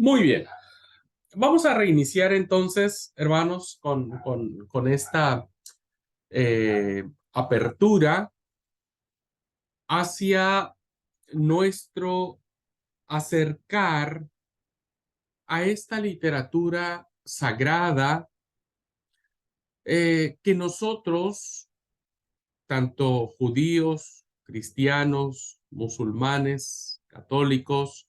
Muy bien. Vamos a reiniciar entonces, hermanos, con esta apertura hacia nuestro acercar a esta literatura sagrada que nosotros, tanto judíos, cristianos, musulmanes, católicos,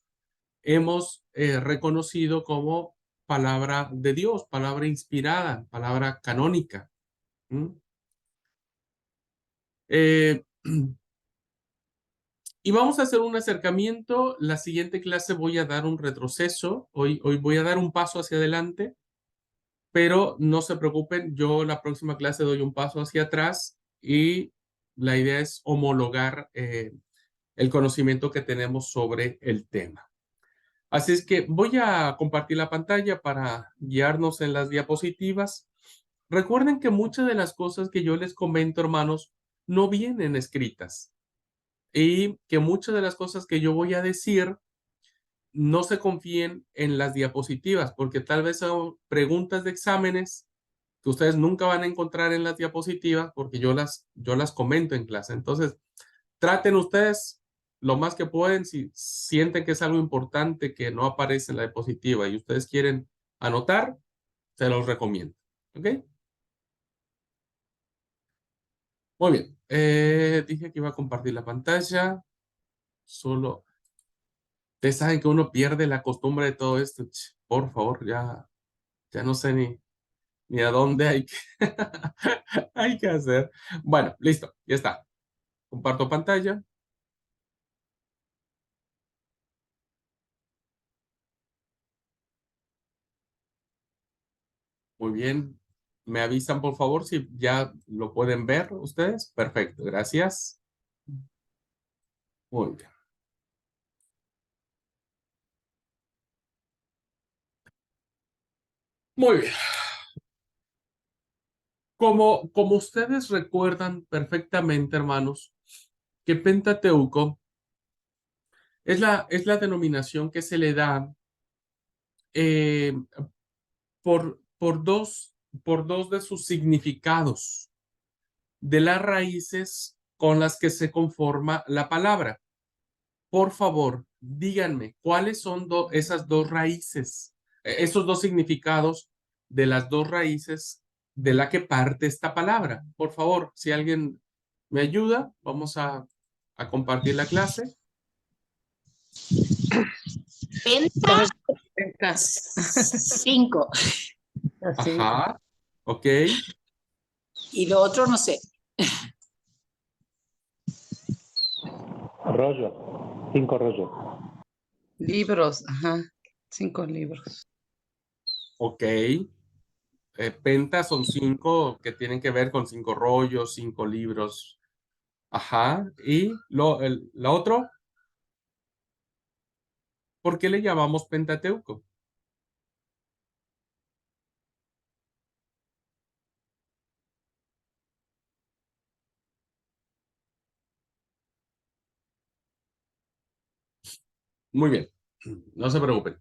hemos reconocido como palabra de Dios, palabra inspirada, palabra canónica. ¿Mm? Eh, y vamos a hacer un acercamiento. La siguiente clase voy a dar un retroceso. Hoy voy a dar un paso hacia adelante, pero no se preocupen, yo la próxima clase doy un paso hacia atrás y la idea es homologar el conocimiento que tenemos sobre el tema. Así es que voy a compartir la pantalla para guiarnos en las diapositivas. Recuerden que muchas de las cosas que yo les comento, hermanos, no vienen escritas y que muchas de las cosas que yo voy a decir no se confíen en las diapositivas, porque tal vez son preguntas de exámenes que ustedes nunca van a encontrar en las diapositivas porque yo las comento en clase. Entonces, traten ustedes lo más que pueden. Si sienten que es algo importante que no aparece en la diapositiva y ustedes quieren anotar, se los recomiendo. ¿Ok? Muy bien. Dije que iba a compartir la pantalla. Solo, ustedes saben que uno pierde la costumbre de todo esto. Por favor, ya no sé ni a dónde hay que, hay que hacer. Bueno, listo, ya está. Comparto pantalla. Muy bien. ¿Me avisan, por favor, si ya lo pueden ver ustedes? Perfecto, gracias. Muy bien. Muy bien. Como ustedes recuerdan perfectamente, hermanos, que Pentateuco es la denominación que se le da eh, por dos de sus significados, de las raíces con las que se conforma la palabra. Por favor, díganme, ¿cuáles son esas dos raíces, esos dos significados de las dos raíces de la que parte esta palabra? Por favor, si alguien me ayuda, vamos a compartir la clase. Penta, cinco. Ajá, ok. Y lo otro no sé. Rollo, 5 rollos. Libros, ajá, 5 libros. Ok. Penta son 5 que tienen que ver con 5 rollos, 5 libros. Ajá. ¿Y la otro? ¿Por qué le llamamos Pentateuco? Muy bien, no se preocupen.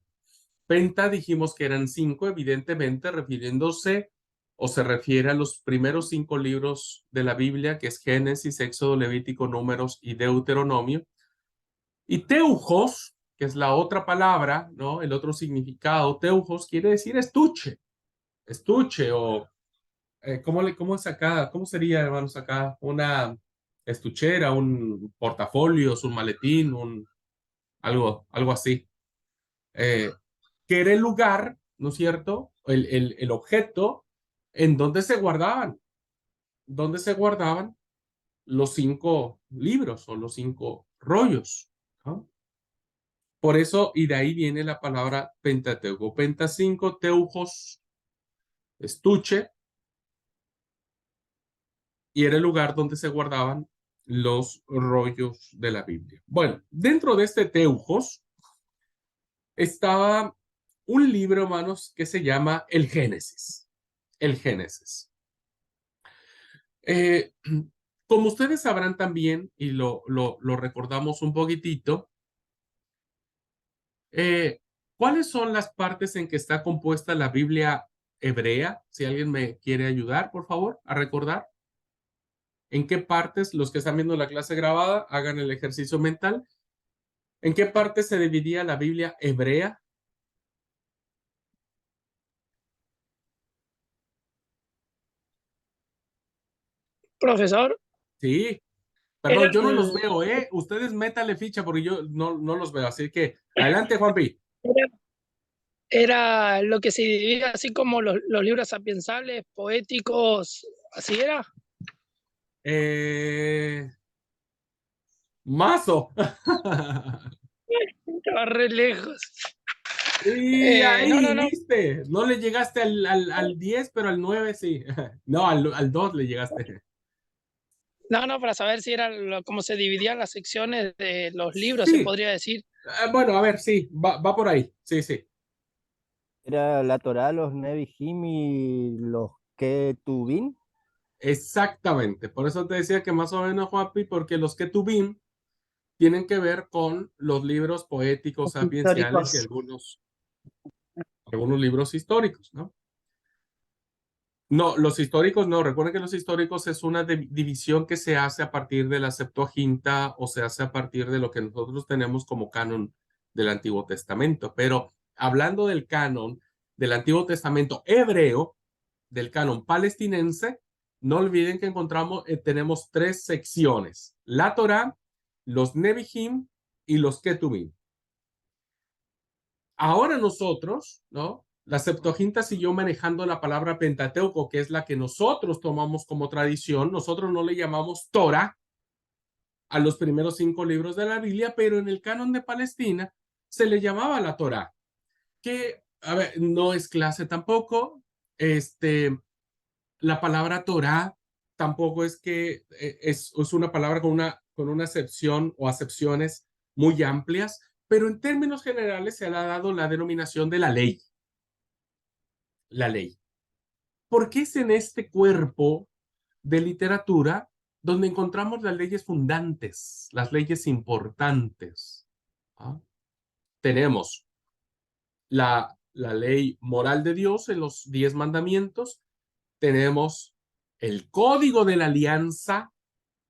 Penta dijimos que eran 5, evidentemente refiriéndose o se refiere a los primeros 5 libros de la Biblia, que es Génesis, Éxodo, Levítico, Números y Deuteronomio. Y teujos, que es la otra palabra, ¿no? El otro significado, teujos quiere decir estuche o, ¿cómo es acá? ¿Cómo sería, hermanos, acá? Una estuchera, un portafolio, un maletín, algo así. Eh, que era el lugar, ¿no es cierto? El objeto en donde se guardaban los 5 libros o los 5 rollos, ¿no? Por eso, y de ahí viene la palabra Pentateuco. Penta 5, teujos, estuche, y era el lugar donde se guardaban los rollos de la Biblia. Bueno, dentro de este teujos estaba un libro, hermanos, que se llama el Génesis. El Génesis. Eh, como ustedes sabrán también, y lo recordamos un poquitito, eh, ¿Cuáles son las partes en que está compuesta la Biblia hebrea? Si alguien me quiere ayudar, por favor, a recordar. ¿En qué partes, los que están viendo la clase grabada, hagan el ejercicio mental? ¿En qué partes se dividía la Biblia hebrea? Profesor, Sí, era, perdón, yo no los veo, ¿eh? Ustedes métale ficha porque yo no los veo. Así que, adelante, Juanpi. era, era lo que se dividía así como los libros sapiensales, poéticos, así era. Mazo. Estaba re lejos. Y No, ahí, no, no. viste. No le llegaste al 10, pero al 9 sí. No, al 2 le llegaste. No, no, para saber si era cómo se dividían las secciones de los libros, se Sí. podría decir. Bueno, a ver, sí, va por ahí. Sí, sí. Era la Torá, los Nevi'im y los Ketubim. Exactamente. Por eso te decía que más o menos, Juanpi, porque los Ketubim tienen que ver con los libros poéticos, sapienciales y Históricos. algunos libros históricos, ¿no? No, los históricos no. Recuerden que los históricos es una división que se hace a partir de la Septuaginta o se hace a partir de lo que nosotros tenemos como canon del Antiguo Testamento. Pero hablando del canon del Antiguo Testamento hebreo, del canon palestinense, no olviden que tenemos tres secciones: la Torá, los Nevi'im y los Ketubim. Ahora nosotros, ¿no? La Septuaginta siguió manejando la palabra Pentateuco, que es la que nosotros tomamos como tradición. Nosotros no le llamamos Torah a los primeros 5 libros de la Biblia, pero en el canon de Palestina se le llamaba la Torah, que, a ver, no es clase tampoco. La palabra Torah tampoco es que es una palabra con una acepción o acepciones muy amplias, pero en términos generales se le ha dado la denominación de la ley. La ley. Porque es en este cuerpo de literatura donde encontramos las leyes fundantes, las leyes importantes. ¿Ah? Tenemos la ley moral de Dios en los 10 mandamientos, tenemos el código de la alianza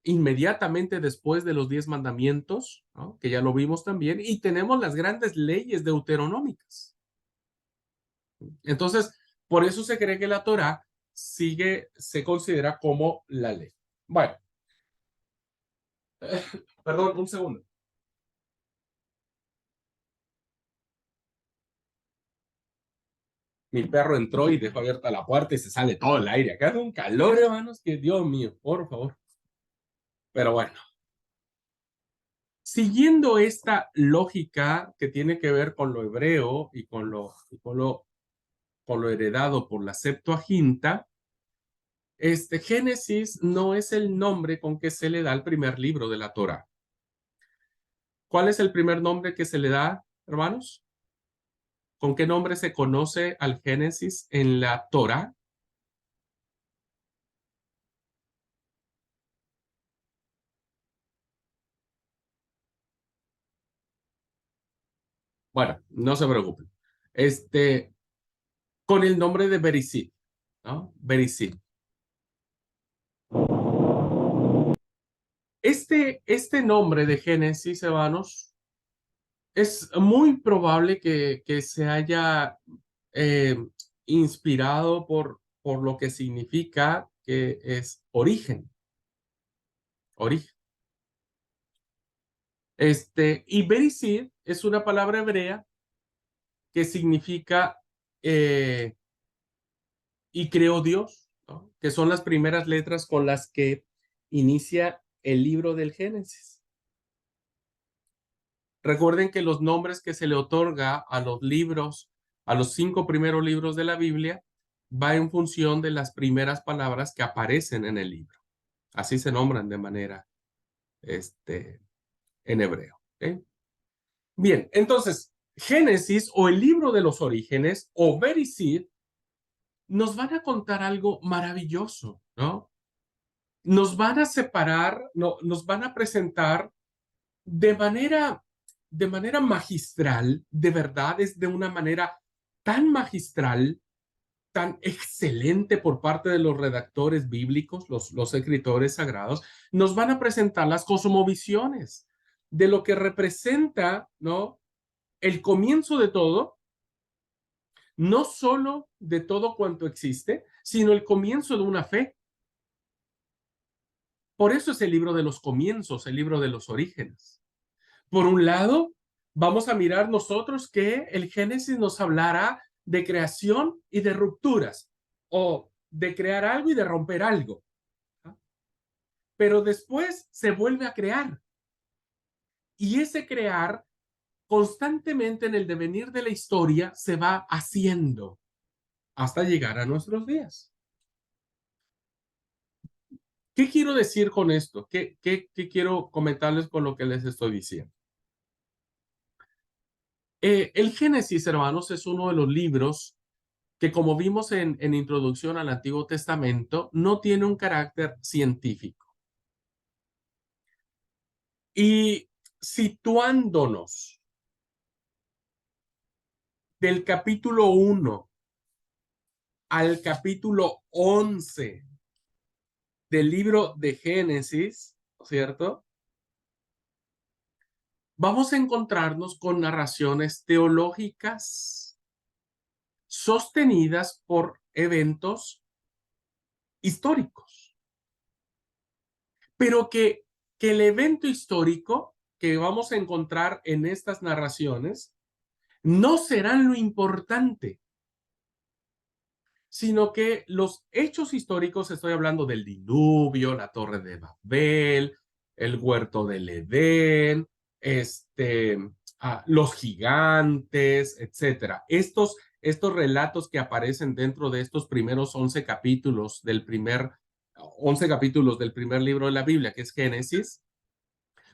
inmediatamente después de los 10 mandamientos, ¿no? Que ya lo vimos también, y tenemos las grandes leyes deuteronómicas. Entonces, por eso se cree que la Torá se considera como la ley. Bueno, perdón, un segundo. Mi perro entró y dejó abierta la puerta y se sale todo el aire. Acá hace un calor, hermanos, que Dios mío, por favor. Pero bueno, siguiendo esta lógica que tiene que ver con lo hebreo y con lo heredado por la Septuaginta, Génesis no es el nombre con que se le da al primer libro de la Torá. ¿Cuál es el primer nombre que se le da, hermanos? ¿Con qué nombre se conoce al Génesis en la Torá? Bueno, no se preocupen. Con el nombre de Bereshit, ¿no? Bereshit. Este nombre de Génesis, hermanos, es muy probable que se haya eh, inspirado por lo que significa que es origen. Origen. Y Bereshit es una palabra hebrea que significa y creó Dios, ¿no? Que son las primeras letras con las que inicia el libro del Génesis. Recuerden que los nombres que se le otorga a los libros, a los 5 primeros libros de la Biblia, va en función de las primeras palabras que aparecen en el libro. Así se nombran de manera en hebreo. ¿Okay? Bien, entonces, Génesis o el libro de los orígenes o Bereshit nos van a contar algo maravilloso, ¿no? Nos van a separar, no, nos van a presentar de manera de manera magistral, de verdad es de una manera tan magistral, tan excelente por parte de los redactores bíblicos, los escritores sagrados, nos van a presentar las cosmovisiones de lo que representa, ¿no?, el comienzo de todo, no solo de todo cuanto existe, sino el comienzo de una fe. Por eso es el libro de los comienzos, el libro de los orígenes. Por un lado, vamos a mirar nosotros que el Génesis nos hablará de creación y de rupturas, o de crear algo y de romper algo. Pero después se vuelve a crear. Y ese crear constantemente en el devenir de la historia se va haciendo hasta llegar a nuestros días. ¿Qué quiero decir con esto? ¿Qué quiero comentarles con lo que les estoy diciendo? El Génesis, hermanos, es uno de los libros que, como vimos en Introducción al Antiguo Testamento, no tiene un carácter científico. Y situándonos del capítulo 1 al capítulo 11 del libro de Génesis, ¿cierto? Vamos a encontrarnos con narraciones teológicas sostenidas por eventos históricos. Pero que el evento histórico que vamos a encontrar en estas narraciones no serán lo importante, sino que los hechos históricos, estoy hablando del diluvio, la Torre de Babel, el huerto del Edén, los gigantes, etcétera. Estos relatos que aparecen dentro de estos primeros 11 capítulos del primer libro de la Biblia, que es Génesis,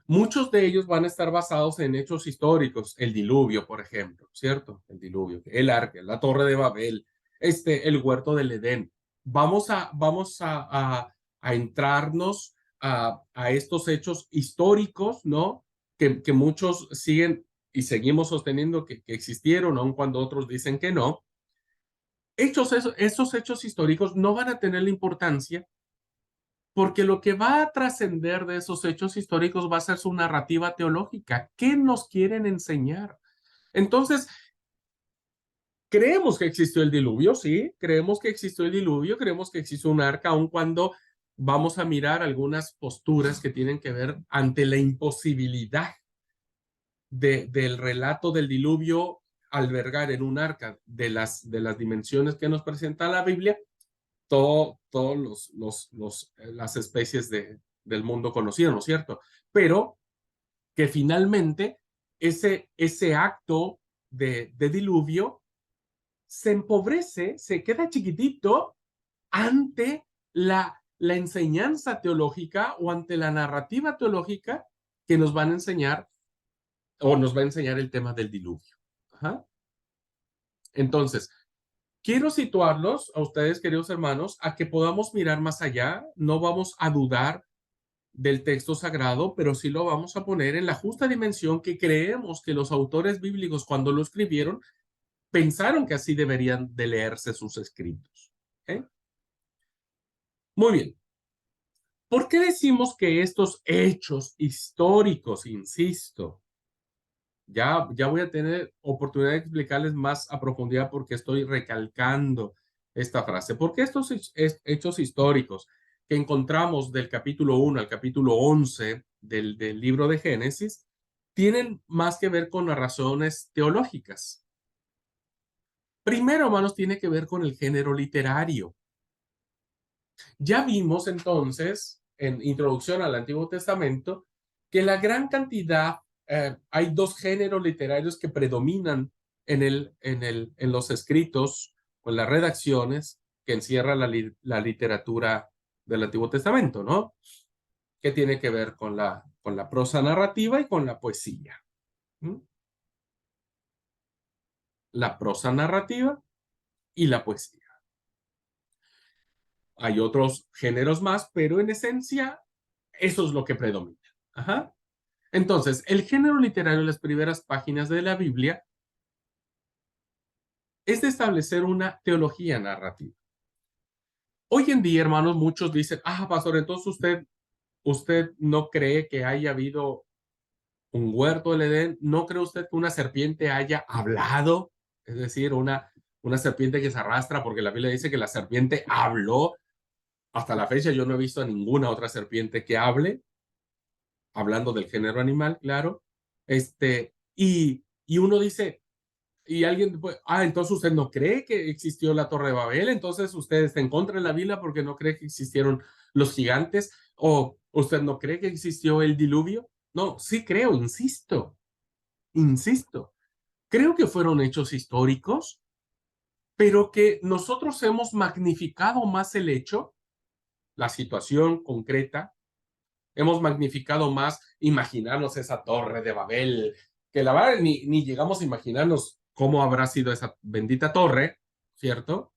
muchos de ellos van a estar basados en hechos históricos. El diluvio, por ejemplo, ¿cierto? El diluvio, el arca, la Torre de Babel, el huerto del Edén. Vamos a entrarnos a estos hechos históricos, ¿no? Que muchos siguen y seguimos sosteniendo que existieron, aun cuando otros dicen que no. Esos hechos históricos no van a tener la importancia, porque lo que va a trascender de esos hechos históricos va a ser su narrativa teológica. ¿Qué nos quieren enseñar? Entonces, creemos que existió el diluvio, sí, creemos que existió el diluvio, creemos que existió un arca, aun cuando vamos a mirar algunas posturas que tienen que ver ante la imposibilidad del relato del diluvio albergar en un arca de las dimensiones que nos presenta la Biblia todos las especies del mundo conocido, ¿no es cierto? Pero que finalmente ese acto de diluvio se empobrece, se queda chiquitito ante la enseñanza teológica o ante la narrativa teológica que nos van a enseñar o nos va a enseñar el tema del diluvio. Ajá. Entonces, quiero situarlos a ustedes, queridos hermanos, a que podamos mirar más allá. No vamos a dudar del texto sagrado, pero sí lo vamos a poner en la justa dimensión que creemos que los autores bíblicos, cuando lo escribieron, pensaron que así deberían de leerse sus escritos. ¿Okay? Muy bien. ¿Por qué decimos que estos hechos históricos, insisto, ya voy a tener oportunidad de explicarles más a profundidad porque estoy recalcando esta frase? Porque estos hechos históricos que encontramos del capítulo 1 al capítulo 11 del libro de Génesis tienen más que ver con narraciones teológicas. Primero, hermanos, tiene que ver con el género literario. Ya vimos entonces, en Introducción al Antiguo Testamento, que la gran cantidad, hay dos géneros literarios que predominan en los escritos o en las redacciones que encierra la literatura del Antiguo Testamento, ¿no? Que tiene que ver con la prosa narrativa y con la poesía. ¿Mm? La prosa narrativa y la poesía. Hay otros géneros más, pero en esencia, eso es lo que predomina. Ajá. Entonces, el género literario en las primeras páginas de la Biblia es de establecer una teología narrativa. Hoy en día, hermanos, muchos dicen, pastor, entonces usted no cree que haya habido un huerto del Edén, ¿no cree usted que una serpiente haya hablado? Es decir, una serpiente que se arrastra, porque la Biblia dice que la serpiente habló. Hasta la fecha yo no he visto a ninguna otra serpiente que hable, hablando del género animal, claro. Y uno dice, y alguien, pues, entonces usted no cree que existió la Torre de Babel, entonces usted está en contra de la Biblia porque no cree que existieron los gigantes, o usted no cree que existió el diluvio. No, sí creo, insisto, creo que fueron hechos históricos, pero que nosotros hemos magnificado más el hecho, la situación concreta, hemos magnificado más imaginarnos esa torre de Babel, que la verdad ni llegamos a imaginarnos cómo habrá sido esa bendita torre, ¿cierto?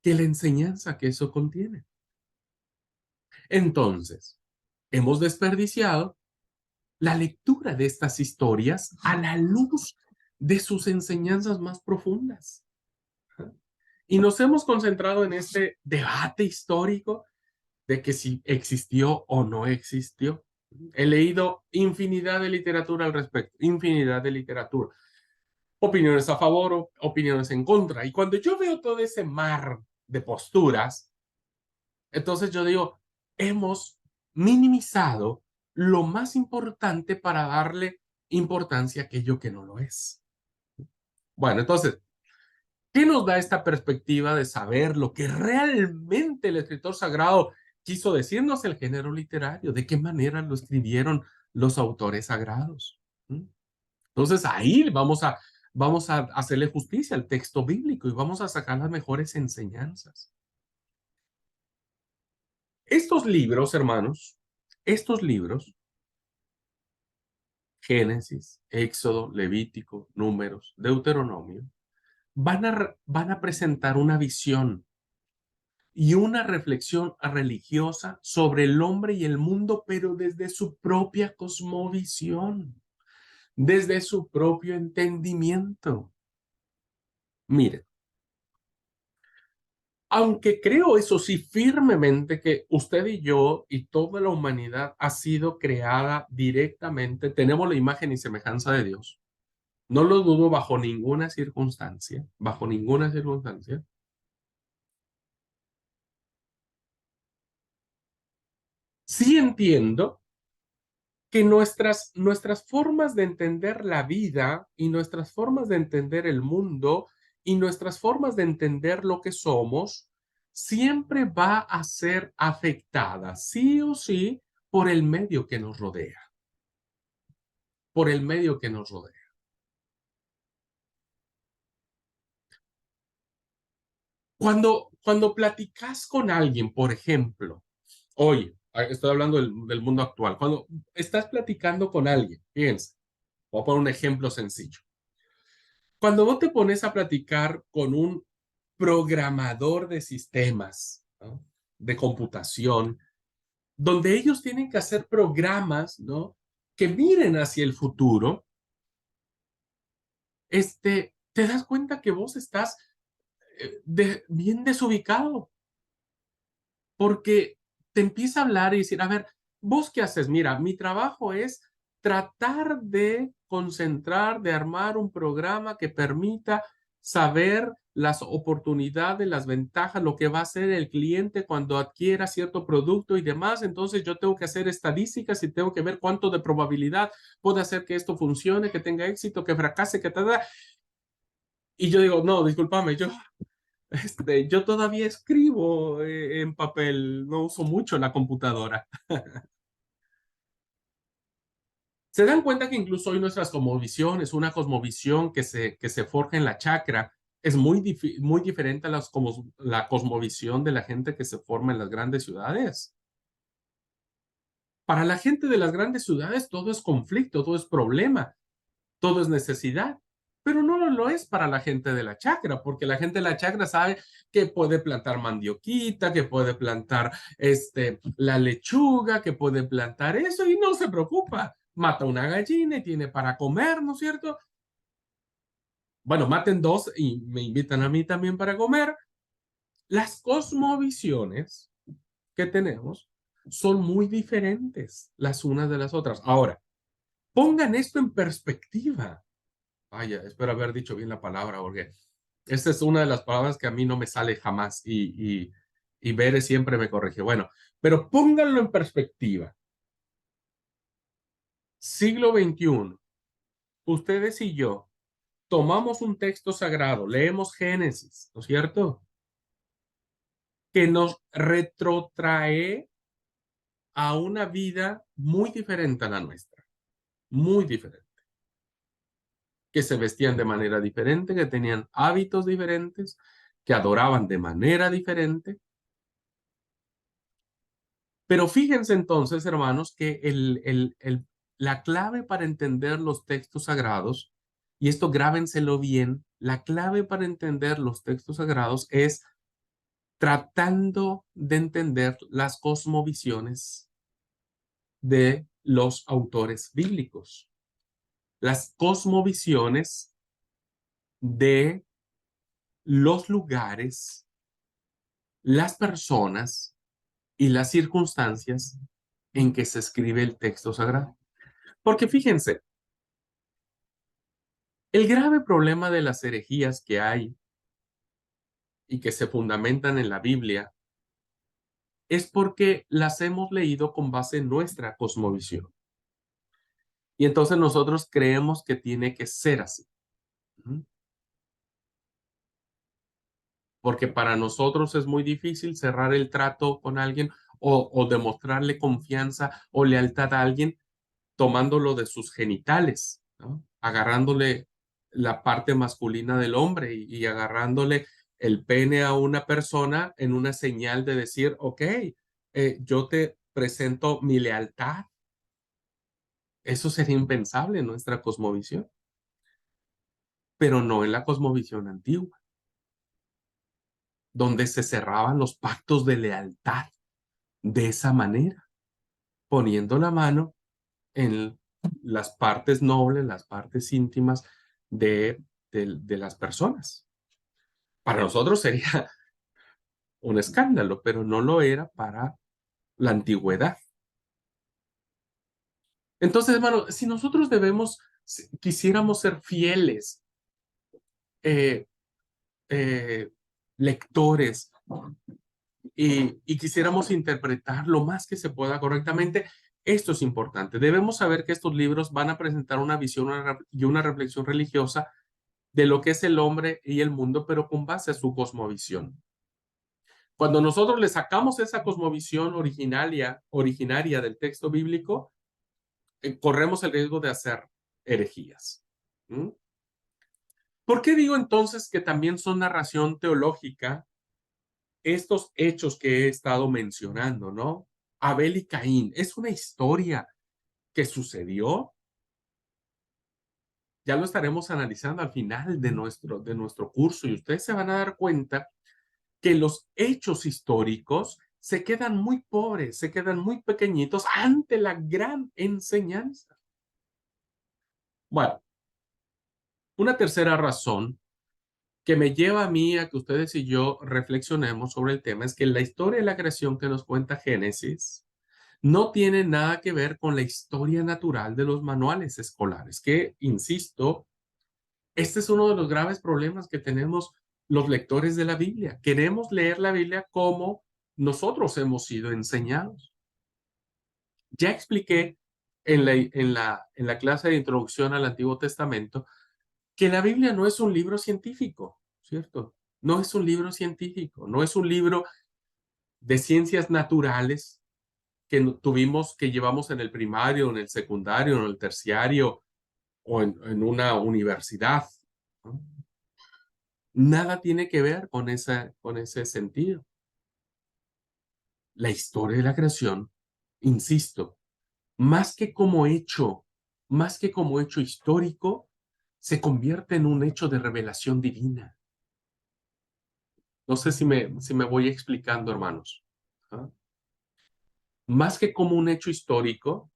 Que la enseñanza que eso contiene. Entonces, hemos desperdiciado la lectura de estas historias a la luz de sus enseñanzas más profundas. Y nos hemos concentrado en este debate histórico de que si existió o no existió. He leído infinidad de literatura al respecto, infinidad de literatura. Opiniones a favor, opiniones en contra. Y cuando yo veo todo ese mar de posturas, entonces yo digo, hemos minimizado lo más importante para darle importancia a aquello que no lo es. Bueno, entonces, ¿qué nos da esta perspectiva de saber lo que realmente el escritor sagrado quiso decirnos, el género literario? ¿De qué manera lo escribieron los autores sagrados? Entonces ahí vamos a hacerle justicia al texto bíblico y vamos a sacar las mejores enseñanzas. Estos libros, hermanos, estos libros, Génesis, Éxodo, Levítico, Números, Deuteronomio, van a presentar una visión y una reflexión religiosa sobre el hombre y el mundo, pero desde su propia cosmovisión, desde su propio entendimiento. Miren, aunque creo eso sí firmemente que usted y yo y toda la humanidad ha sido creada directamente, tenemos la imagen y semejanza de Dios. No lo dudo bajo ninguna circunstancia, bajo ninguna circunstancia. Sí entiendo que nuestras formas de entender la vida y nuestras formas de entender el mundo y nuestras formas de entender lo que somos siempre va a ser afectada, sí o sí, por el medio que nos rodea. Por el medio que nos rodea. Cuando platicas con alguien, por ejemplo, hoy, estoy hablando del mundo actual, cuando estás platicando con alguien, fíjense, voy a poner un ejemplo sencillo. Cuando vos te pones a platicar con un programador de sistemas, ¿no?, de computación, donde ellos tienen que hacer programas, ¿no?, que miren hacia el futuro, te das cuenta que vos estás bien desubicado, porque te empieza a hablar y decir, a ver, ¿vos qué haces? Mira, mi trabajo es tratar de concentrar, de armar un programa que permita saber las oportunidades, las ventajas, lo que va a hacer el cliente cuando adquiera cierto producto y demás. Entonces yo tengo que hacer estadísticas y tengo que ver cuánto de probabilidad puede hacer que esto funcione, que tenga éxito, que fracase, que tal. Y yo digo, no, discúlpame, yo todavía escribo en papel, no uso mucho la computadora. Se dan cuenta que incluso hoy nuestras cosmovisiones, una cosmovisión que se forja en la chacra, es muy diferente a la cosmovisión de la gente que se forma en las grandes ciudades. Para la gente de las grandes ciudades todo es conflicto, todo es problema, todo es necesidad. pero no lo es para la gente de la chacra, porque la gente de la chacra sabe que puede plantar mandioquita, que puede plantar la lechuga, que puede plantar eso y no se preocupa. Mata una gallina y tiene para comer, ¿no es cierto? Bueno, maten dos y me invitan a mí también para comer. Las cosmovisiones que tenemos son muy diferentes las unas de las otras. Ahora, pongan esto en perspectiva. Vaya, espero haber dicho bien la palabra, porque esta es una de las palabras que a mí no me sale jamás y Bere siempre me corrige. Bueno, pero pónganlo en perspectiva. Siglo XXI, ustedes y yo tomamos un texto sagrado, leemos Génesis, ¿no es cierto? Que nos retrotrae a una vida muy diferente a la nuestra, muy diferente. Que se vestían de manera diferente, que tenían hábitos diferentes, que adoraban de manera diferente. Pero fíjense entonces, hermanos, que la clave para entender los textos sagrados, y esto grábenselo bien, la clave para entender los textos sagrados es tratando de entender las cosmovisiones de los autores bíblicos, las cosmovisiones de los lugares, las personas y las circunstancias en que se escribe el texto sagrado. Porque fíjense, el grave problema de las herejías que hay y que se fundamentan en la Biblia es porque las hemos leído con base en nuestra cosmovisión. Y entonces nosotros creemos que tiene que ser así. Porque para nosotros es muy difícil cerrar el trato con alguien o demostrarle confianza o lealtad a alguien tomándolo de sus genitales, ¿no? Agarrándole la parte masculina del hombre y agarrándole el pene a una persona en una señal de decir, ok, yo te presento mi lealtad. Eso sería impensable en nuestra cosmovisión, pero no en la cosmovisión antigua, donde se cerraban los pactos de lealtad de esa manera, poniendo la mano en las partes nobles, las partes íntimas de las personas. Para nosotros sería un escándalo, pero no lo era para la antigüedad. Entonces, hermano, si nosotros quisiéramos ser fieles eh, eh, lectores y quisiéramos interpretar lo más que se pueda correctamente, esto es importante. Debemos saber que estos libros van a presentar una visión y una reflexión religiosa de lo que es el hombre y el mundo, pero con base a su cosmovisión. Cuando nosotros le sacamos esa cosmovisión originaria del texto bíblico, corremos el riesgo de hacer herejías. ¿Mm? ¿Por qué digo entonces que también son narración teológica estos hechos que he estado mencionando, ¿no? Abel y Caín, es una historia que sucedió. Ya lo estaremos analizando al final de nuestro curso y ustedes se van a dar cuenta que los hechos históricos se quedan muy pobres, se quedan muy pequeñitos ante la gran enseñanza. Bueno, una tercera razón que me lleva a mí a que ustedes y yo reflexionemos sobre el tema es que la historia de la creación que nos cuenta Génesis no tiene nada que ver con la historia natural de los manuales escolares, que, insisto, este es uno de los graves problemas que tenemos los lectores de la Biblia. Queremos leer la Biblia como nosotros hemos sido enseñados. Ya expliqué en la clase de introducción al Antiguo Testamento que la Biblia no es un libro científico, ¿cierto? No es un libro científico, no es un libro de ciencias naturales que llevamos en el primario, en el secundario, en el terciario o en una universidad, ¿no? Nada tiene que ver con ese sentido. La historia de la creación, insisto, más que como hecho histórico, se convierte en un hecho de revelación divina. No sé si me voy explicando, hermanos. ¿Ah? Más que como un hecho histórico,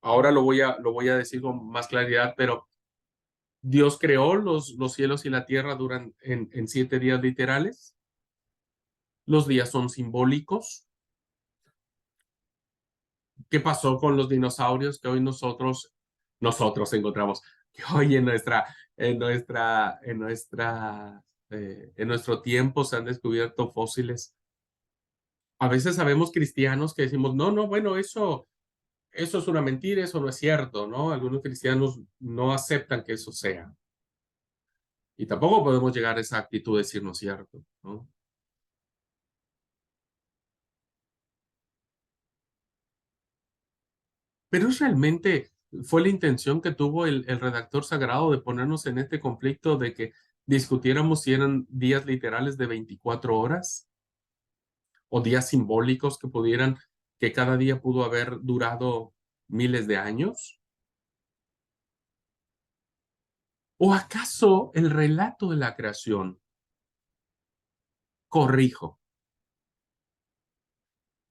ahora lo voy a decir con más claridad, pero Dios creó los cielos y la tierra en 7 días literales. Los días son simbólicos. ¿Qué pasó con los dinosaurios que hoy nosotros encontramos? Que hoy en nuestro tiempo se han descubierto fósiles. A veces sabemos cristianos que decimos, no, no, bueno, eso es una mentira, eso no es cierto, ¿no? Algunos cristianos no aceptan que eso sea. Y tampoco podemos llegar a esa actitud de decir no es cierto, ¿no? Pero realmente fue la intención que tuvo el redactor sagrado de ponernos en este conflicto de que discutiéramos si eran días literales de 24 horas o días simbólicos que cada día pudo haber durado miles de años. ¿O acaso el relato de la creación, corrijo,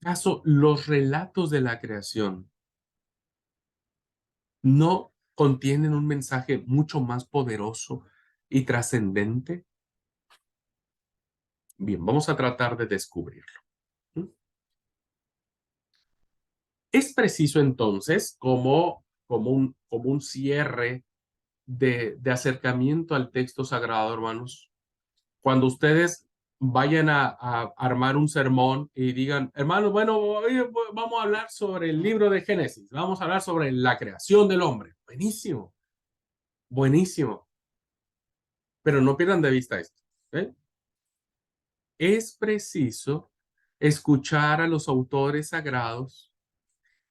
acaso los relatos de la creación no contienen un mensaje mucho más poderoso y trascendente? Bien, vamos a tratar de descubrirlo. Es preciso entonces, como un cierre de acercamiento al texto sagrado, hermanos, cuando ustedes vayan a armar un sermón y digan, hermanos, bueno, hoy vamos a hablar sobre el libro de Génesis, vamos a hablar sobre la creación del hombre. Buenísimo, buenísimo. Pero no pierdan de vista esto, ¿eh? Es preciso escuchar a los autores sagrados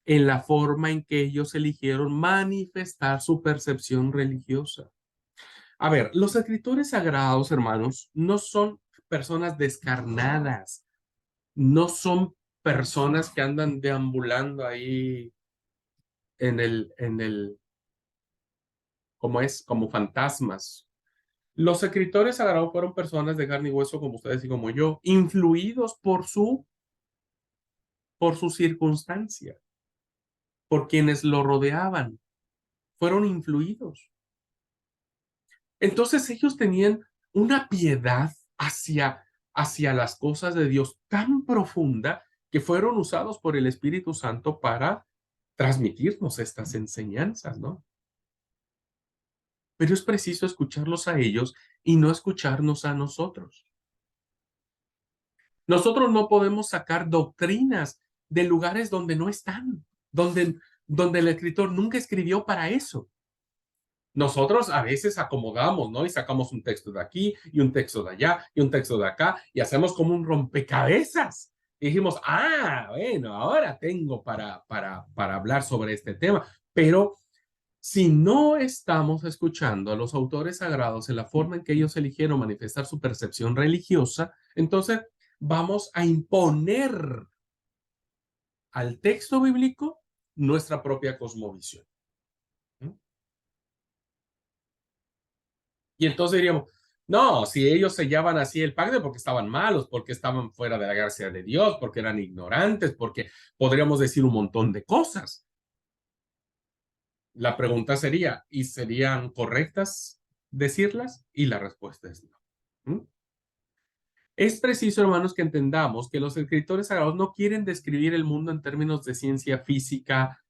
en la forma en que ellos eligieron manifestar su percepción religiosa. A ver, los escritores sagrados, hermanos, no son personas descarnadas, no son personas que andan deambulando ahí como fantasmas. Los escritores sagrados fueron personas de carne y hueso como ustedes y como yo, influidos por su circunstancia, por quienes lo rodeaban, fueron influidos. Entonces ellos tenían una piedad hacia las cosas de Dios tan profunda que fueron usados por el Espíritu Santo para transmitirnos estas enseñanzas, ¿no? Pero es preciso escucharlos a ellos y no escucharnos a nosotros. Nosotros no podemos sacar doctrinas de lugares donde no están, donde el escritor nunca escribió para eso. Nosotros a veces acomodamos, ¿no? Y sacamos un texto de aquí y un texto de allá y un texto de acá y hacemos como un rompecabezas. Y dijimos, bueno, ahora tengo para hablar sobre este tema. Pero si no estamos escuchando a los autores sagrados en la forma en que ellos eligieron manifestar su percepción religiosa, entonces vamos a imponer al texto bíblico nuestra propia cosmovisión. Y entonces diríamos, no, si ellos sellaban así el pacto porque estaban malos, porque estaban fuera de la gracia de Dios, porque eran ignorantes, porque podríamos decir un montón de cosas. La pregunta sería, ¿y serían correctas decirlas? Y la respuesta es no. Es preciso, hermanos, que entendamos que los escritores sagrados no quieren describir el mundo en términos de ciencia física,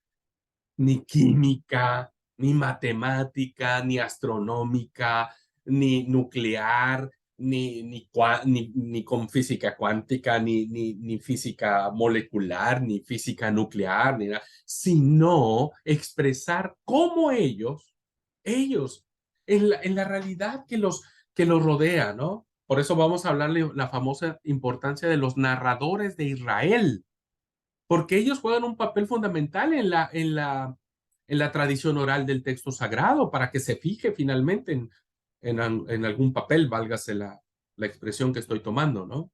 ni química, ni matemática, ni astronómica, ni nuclear, ni con física cuántica, ni física molecular, ni física nuclear, ni nada, sino expresar cómo ellos, en la realidad que los rodea, ¿no? Por eso vamos a hablarle la famosa importancia de los narradores de Israel, porque ellos juegan un papel fundamental en la tradición oral del texto sagrado para que se fije finalmente en algún papel, válgase la expresión que estoy tomando, ¿no?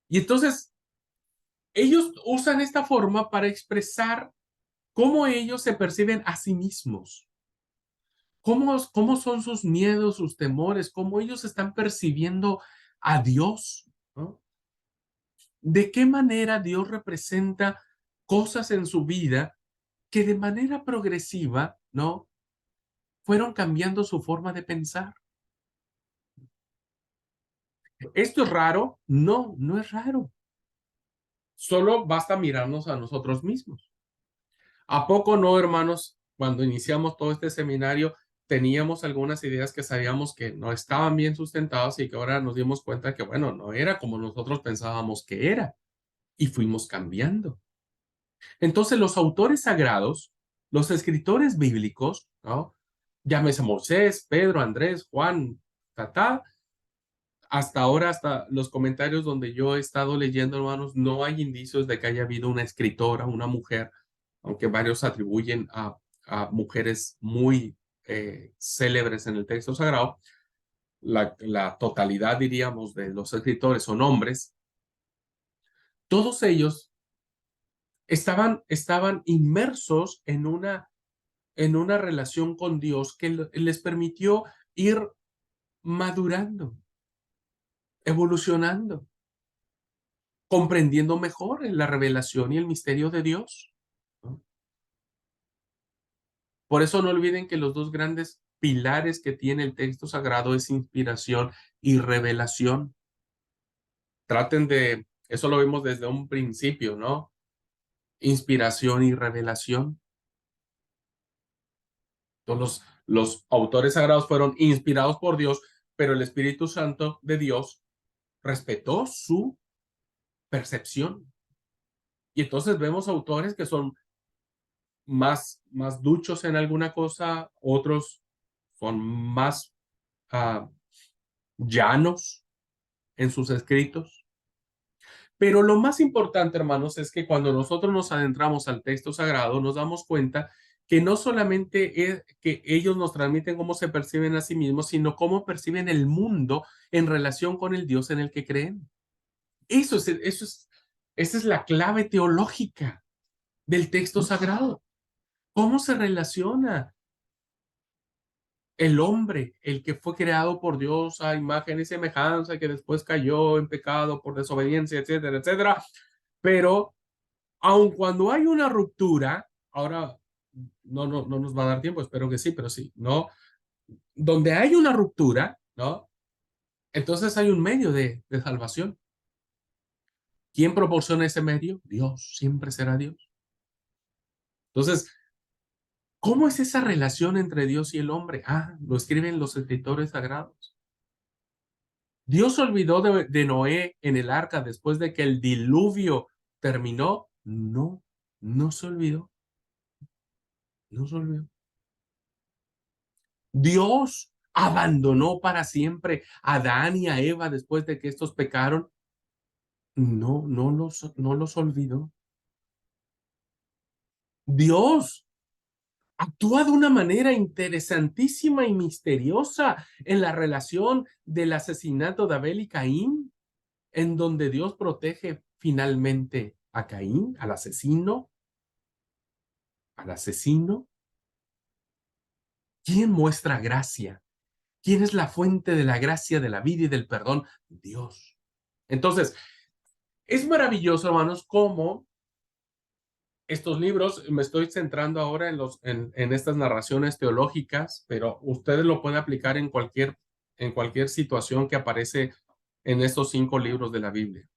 Y entonces, ellos usan esta forma para expresar cómo ellos se perciben a sí mismos, cómo son sus miedos, sus temores, cómo ellos están percibiendo a Dios, ¿no? De qué manera Dios representa cosas en su vida que de manera progresiva, ¿no? Fueron cambiando su forma de pensar. ¿Esto es raro? No, no es raro. Solo basta mirarnos a nosotros mismos. ¿A poco no, hermanos? Cuando iniciamos todo este seminario, teníamos algunas ideas que sabíamos que no estaban bien sustentadas y que ahora nos dimos cuenta que, bueno, no era como nosotros pensábamos que era y fuimos cambiando. Entonces, los autores sagrados, los escritores bíblicos, ¿no? Llámese Moisés, Pedro, Andrés, Juan, Tatá, hasta ahora, hasta los comentarios donde yo he estado leyendo, hermanos, no hay indicios de que haya habido una escritora, una mujer, aunque varios atribuyen a mujeres muy célebres en el texto sagrado. La totalidad, diríamos, de los escritores son hombres. Todos ellos estaban inmersos en una relación con Dios que les permitió ir madurando, evolucionando, comprendiendo mejor la revelación y el misterio de Dios, ¿no? Por eso no olviden que los dos grandes pilares que tiene el texto sagrado es inspiración y revelación. Traten de, eso lo vimos desde un principio, ¿no? Inspiración y revelación. Todos los autores sagrados fueron inspirados por Dios, pero el Espíritu Santo de Dios respetó su percepción. Y entonces vemos autores que son más duchos en alguna cosa, otros son más uh, llanos en sus escritos. Pero lo más importante, hermanos, es que cuando nosotros nos adentramos al texto sagrado, nos damos cuenta que no solamente es que ellos nos transmiten cómo se perciben a sí mismos, sino cómo perciben el mundo en relación con el Dios en el que creen. Esa es la clave teológica del texto sagrado. ¿Cómo se relaciona el hombre, el que fue creado por Dios a imagen y semejanza, que después cayó en pecado por desobediencia, etcétera, etcétera? Pero aun cuando hay una ruptura, ahora no nos va a dar tiempo, espero que sí, pero sí, ¿no? Donde hay una ruptura, ¿no? Entonces hay un medio de salvación. ¿Quién proporciona ese medio? Dios, siempre será Dios. Entonces, ¿cómo es esa relación entre Dios y el hombre? Ah, lo escriben los escritores sagrados. ¿Dios olvidó de Noé en el arca después de que el diluvio terminó? No, no se olvidó. No se olvidó. Dios abandonó para siempre a Adán y a Eva después de que estos pecaron. No, no los olvidó. Dios actúa de una manera interesantísima y misteriosa en la relación del asesinato de Abel y Caín, en donde Dios protege finalmente a Caín, al asesino. ¿Quién muestra gracia? ¿Quién es la fuente de la gracia, de la vida y del perdón? Dios. Entonces, es maravilloso, hermanos, cómo estos libros, me estoy centrando ahora en estas narraciones teológicas, pero ustedes lo pueden aplicar en cualquier situación que aparece en estos 5 libros de la Biblia.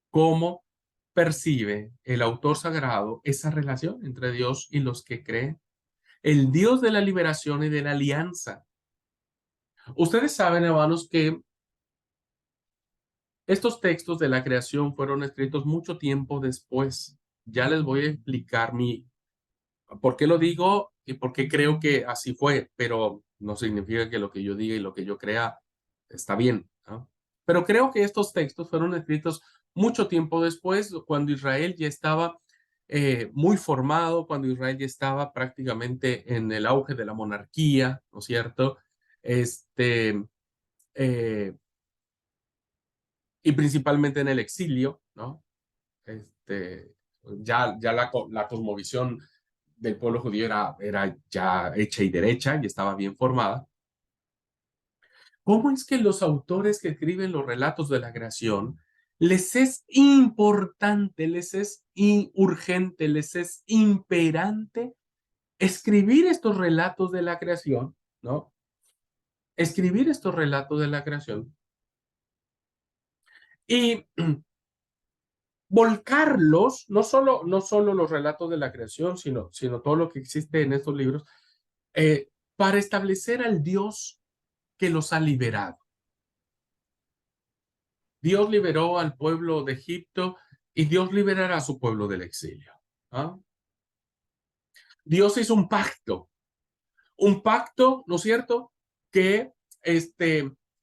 ¿Cómo percibe el autor sagrado esa relación entre Dios y los que creen? El Dios de la liberación y de la alianza. Ustedes saben, hermanos, que estos textos de la creación fueron escritos mucho tiempo después. Ya les voy a explicar por qué lo digo y por qué creo que así fue, pero no significa que lo que yo diga y lo que yo crea está bien, ¿no? Pero creo que estos textos fueron escritos mucho tiempo después, cuando Israel ya estaba muy formado, cuando Israel ya estaba prácticamente en el auge de la monarquía, ¿no es cierto? Eh, y principalmente en el exilio, ¿no? Ya la cosmovisión del pueblo judío era ya hecha y derecha y estaba bien formada. ¿Cómo es que los autores que escriben los relatos de la creación les es importante, les es urgente, les es imperante escribir estos relatos de la creación, ¿no? Escribir estos relatos de la creación y volcarlos, no solo los relatos de la creación, sino todo lo que existe en estos libros, para establecer al Dios que los ha liberado. Dios liberó al pueblo de Egipto y Dios liberará a su pueblo del exilio. ¿Ah? Dios hizo un pacto, ¿no es cierto? Que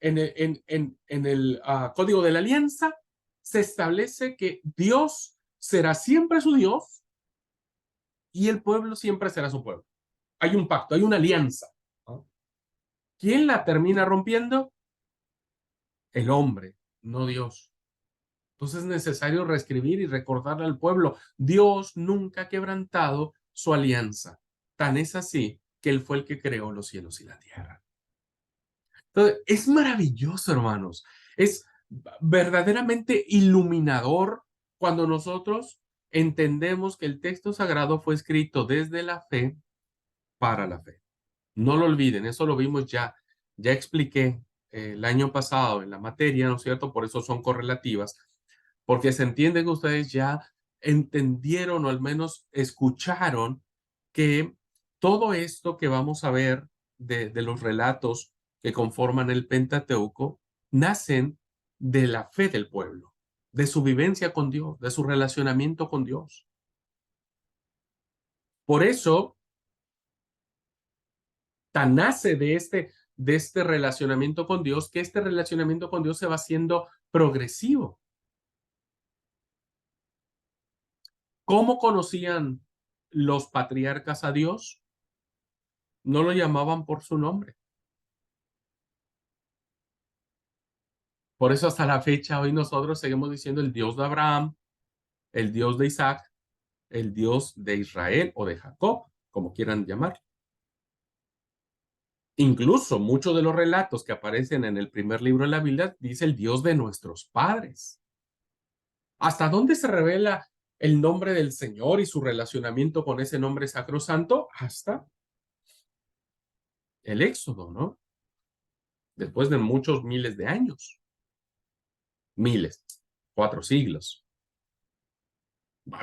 en el Código de la Alianza se establece que Dios será siempre su Dios y el pueblo siempre será su pueblo. Hay un pacto, hay una alianza, ¿no? ¿Quién la termina rompiendo? El hombre, no Dios. Entonces es necesario reescribir y recordarle al pueblo, Dios nunca ha quebrantado su alianza. Tan es así que Él fue el que creó los cielos y la tierra. Entonces, es maravilloso, hermanos. Es verdaderamente iluminador cuando nosotros entendemos que el texto sagrado fue escrito desde la fe para la fe. No lo olviden, eso lo vimos ya expliqué el año pasado en la materia, ¿no es cierto? Por eso son correlativas, porque se entiende que ustedes ya entendieron o al menos escucharon que todo esto que vamos a ver de los relatos que conforman el Pentateuco nacen de la fe del pueblo, de su vivencia con Dios, de su relacionamiento con Dios. Por eso, tan nace de este relacionamiento con Dios, que este relacionamiento con Dios se va haciendo progresivo. ¿Cómo conocían los patriarcas a Dios? No lo llamaban por su nombre. Por eso hasta la fecha hoy nosotros seguimos diciendo el Dios de Abraham, el Dios de Isaac, el Dios de Israel o de Jacob, como quieran llamar. Incluso muchos de los relatos que aparecen en el primer libro de la Biblia dice el Dios de nuestros padres. ¿Hasta dónde se revela el nombre del Señor y su relacionamiento con ese nombre sacrosanto? Hasta el Éxodo, ¿no? Después de muchos miles de años. Miles, 4 siglos.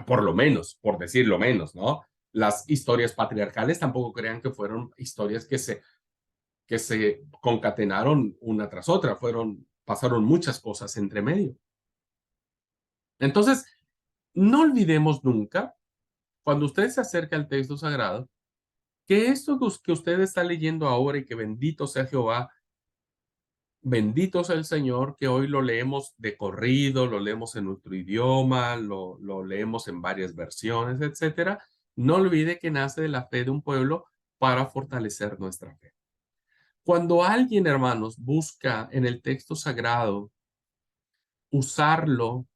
Por lo menos, por decirlo menos, ¿no? Las historias patriarcales tampoco crean que fueron historias que se concatenaron una tras otra. Pasaron muchas cosas entre medio. Entonces, no olvidemos nunca, cuando usted se acerca al texto sagrado, que esto que usted está leyendo ahora y que bendito sea Jehová, bendito sea el Señor, que hoy lo leemos de corrido, lo leemos en nuestro idioma, lo leemos en varias versiones, etcétera. No olvide que nace de la fe de un pueblo para fortalecer nuestra fe. Cuando alguien, hermanos, busca en el texto sagrado usarlo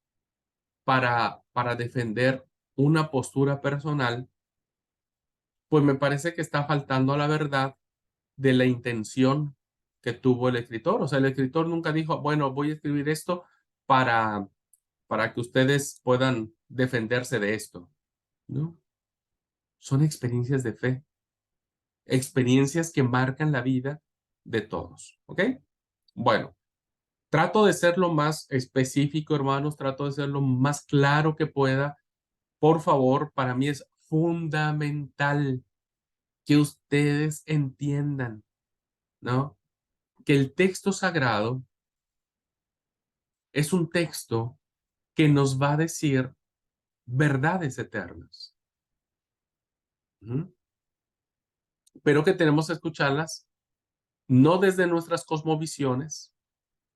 para defender una postura personal, pues me parece que está faltando a la verdad de la intención que tuvo el escritor. O sea, el escritor nunca dijo, bueno, voy a escribir esto para, para que ustedes puedan defenderse de esto. No, son experiencias de fe, experiencias que marcan la vida de todos. ¿Ok? Bueno, trato de ser lo más específico, hermanos, trato de ser lo más claro que pueda. Por favor, para mí es fundamental que ustedes entiendan, ¿no? Que el texto sagrado es un texto que nos va a decir verdades eternas. ¿Mm? Pero que tenemos que escucharlas no desde nuestras cosmovisiones,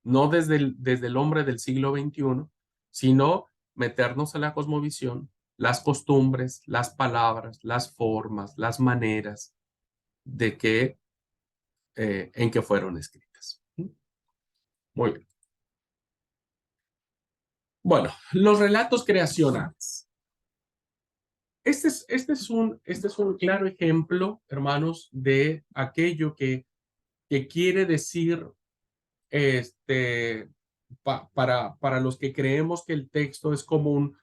no desde el hombre del siglo XXI, sino meternos en la cosmovisión, las costumbres, las palabras, las formas, las maneras en que fueron escritas. ¿Mm? Muy bien. Bueno, los relatos creacionales. Este es un claro ejemplo, hermanos, de aquello que quiere decir para los que creemos que el texto es como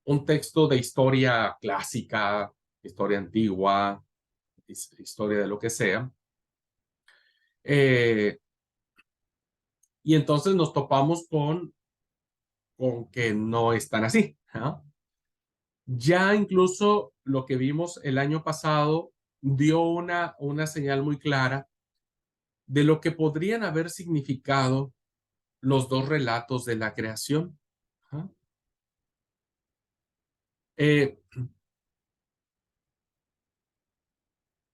un texto de historia clásica, historia antigua, historia de lo que sea. Y entonces nos topamos con que no están así, ¿no? Ya incluso lo que vimos el año pasado dio una señal muy clara de lo que podrían haber significado los dos relatos de la creación. ¿Ah?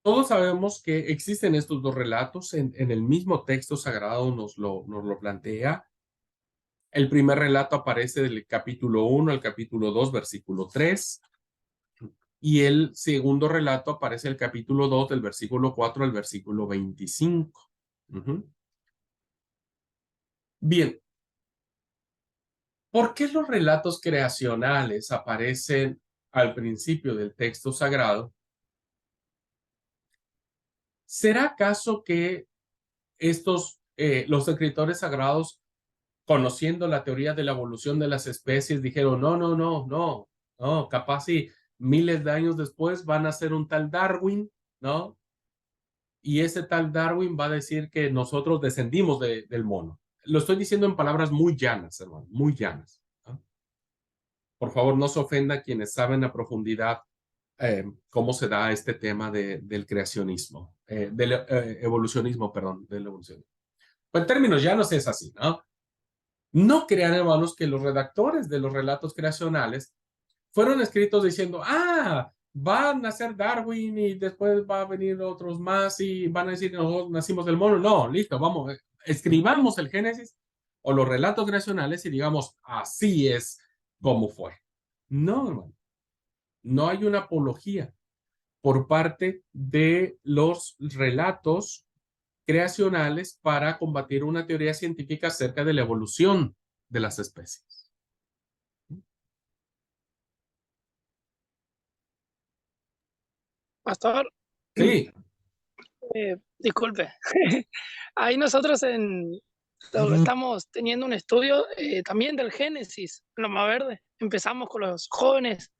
Todos sabemos que existen estos dos relatos en el mismo texto sagrado nos lo plantea. El primer relato aparece del capítulo 1 al capítulo 2, versículo 3. Y el segundo relato aparece el capítulo 2 del versículo 4 al versículo 25. Bien, ¿por qué los relatos creacionales aparecen al principio del texto sagrado? ¿Será acaso que los escritores sagrados, conociendo la teoría de la evolución de las especies, dijeron, no, capaz y miles de años después van a ser un tal Darwin, ¿no? Y ese tal Darwin va a decir que nosotros descendimos del mono. Lo estoy diciendo en palabras muy llanas, hermano, muy llanas, ¿no? Por favor, no se ofenda quienes saben a profundidad cómo se da este tema del creacionismo, del evolucionismo, perdón, del evolucionismo. Pues en términos llanos es así, ¿no? No crean, hermanos, que los redactores de los relatos creacionales fueron escritos diciendo, van a ser Darwin y después va a venir otros más y van a decir que nosotros nacimos del mono. No, listo, vamos, escribamos el Génesis o los relatos creacionales y digamos, así es como fue. No, hermano, no hay una apología por parte de los relatos creacionales para combatir una teoría científica acerca de la evolución de las especies. Pastor, Sí, disculpe. Ahí nosotros estamos teniendo un estudio también del Génesis, Loma Verde. Empezamos con los jóvenes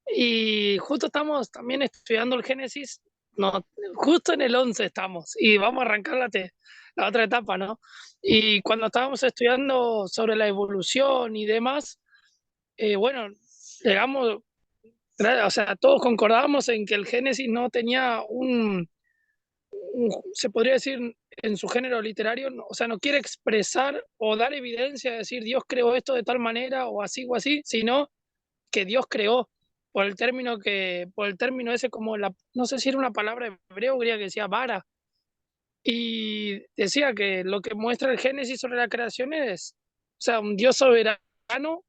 y justo estamos también estudiando el Génesis, no, justo en el 11 estamos y vamos a arrancar la otra etapa, ¿no? Y cuando estábamos estudiando sobre la evolución y demás, bueno, llegamos, o sea, todos concordamos en que el Génesis no tenía se podría decir en su género literario, o sea, no quiere expresar o dar evidencia de decir Dios creó esto de tal manera o así, sino que Dios creó por el término ese como no sé si era una palabra hebreo o griega que decía vara, y decía que lo que muestra el Génesis sobre la creación es, o sea, un Dios soberano,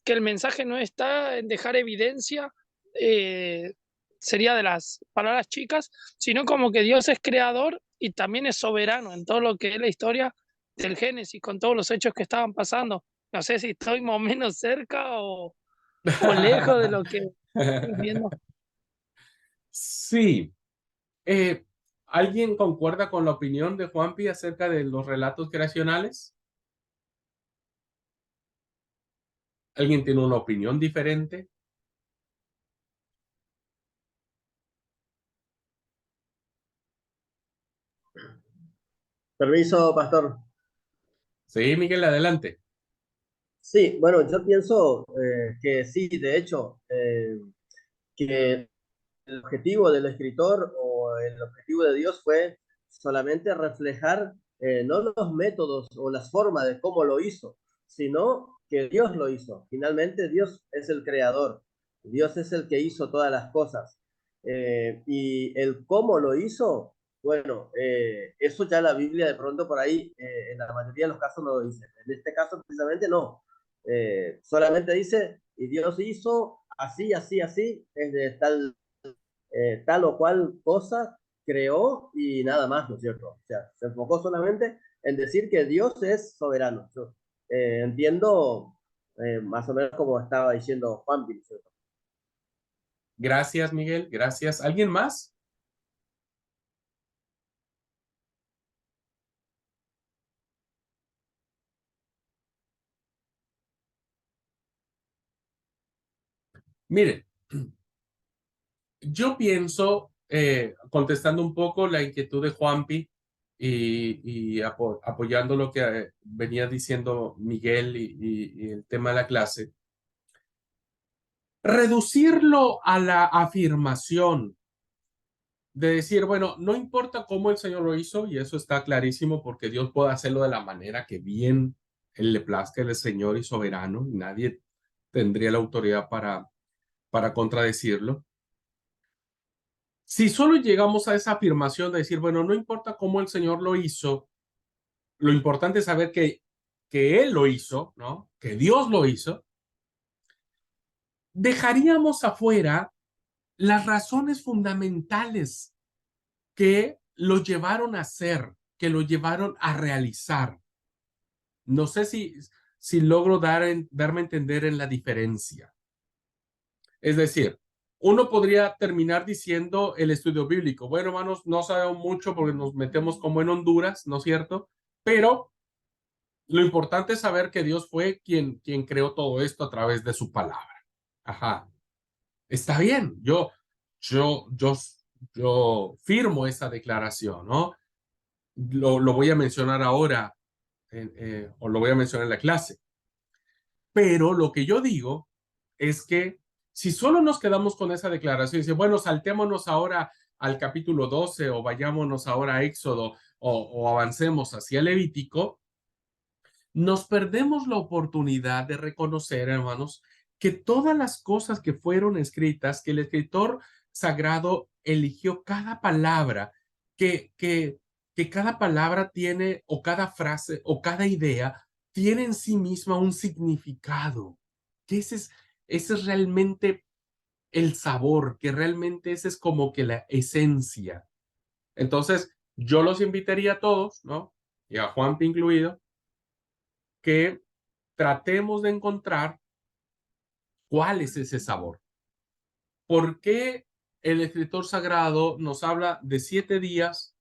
que el mensaje no está en dejar evidencia, eh, sería de las palabras chicas, sino como que Dios es creador y también es soberano en todo lo que es la historia del Génesis, con todos los hechos que estaban pasando. No sé si estoy más o menos cerca o lejos de lo que estoy viendo. sí. Eh, ¿Alguien concuerda con la opinión de Juanpi acerca de los relatos creacionales? ¿Alguien tiene una opinión diferente? Permiso, pastor. Sí, Miguel, adelante. Sí, bueno, yo pienso que sí, de hecho, que el objetivo del escritor o el objetivo de Dios fue solamente reflejar no los métodos o las formas de cómo lo hizo, sino que Dios lo hizo. Finalmente, Dios es el creador, Dios es el que hizo todas las cosas. Y el cómo lo hizo, bueno, eso ya la Biblia de pronto por ahí, en la mayoría de los casos no lo dice. En este caso, precisamente no. Solamente dice, y Dios hizo así, así, así, desde tal o cual cosa creó y nada más, ¿no es cierto? O sea, se enfocó solamente en decir que Dios es soberano. Yo entiendo más o menos como estaba diciendo Juan, ¿cierto? Gracias, Miguel, gracias. ¿Alguien más? Miren, yo pienso, contestando un poco la inquietud de Juanpi y apoyando lo que venía diciendo Miguel y el tema de la clase, reducirlo a la afirmación de decir, bueno, no importa cómo el Señor lo hizo, y eso está clarísimo porque Dios puede hacerlo de la manera que bien Él le plazca, Él es Señor y soberano, y nadie tendría la autoridad para contradecirlo. Si solo llegamos a esa afirmación de decir, bueno, no importa cómo el Señor lo hizo, lo importante es saber que Él lo hizo, ¿no? Que Dios lo hizo, dejaríamos afuera las razones fundamentales que lo llevaron a hacer, que lo llevaron a realizar. No sé si logro darme a entender en la diferencia. Es decir, uno podría terminar diciendo el estudio bíblico. Bueno, hermanos, no sabemos mucho porque nos metemos como en Honduras, ¿no es cierto? Pero lo importante es saber que Dios fue quien creó todo esto a través de su palabra. Ajá. Está bien. Yo firmo esa declaración, ¿no? Lo voy a mencionar ahora o lo voy a mencionar en la clase. Pero lo que yo digo es que si solo nos quedamos con esa declaración y dice, bueno, saltémonos ahora al capítulo 12 o vayámonos ahora a Éxodo o avancemos hacia Levítico, nos perdemos la oportunidad de reconocer, hermanos, que todas las cosas que fueron escritas, que el escritor sagrado eligió cada palabra, que cada palabra tiene, o cada frase, o cada idea, tiene en sí misma un significado, que ese es realmente el sabor, que realmente ese es como que la esencia. Entonces, yo los invitaría a todos, ¿no? Y a Juanpi incluido, que tratemos de encontrar cuál es ese sabor. ¿Por qué el escritor sagrado nos habla de 7 días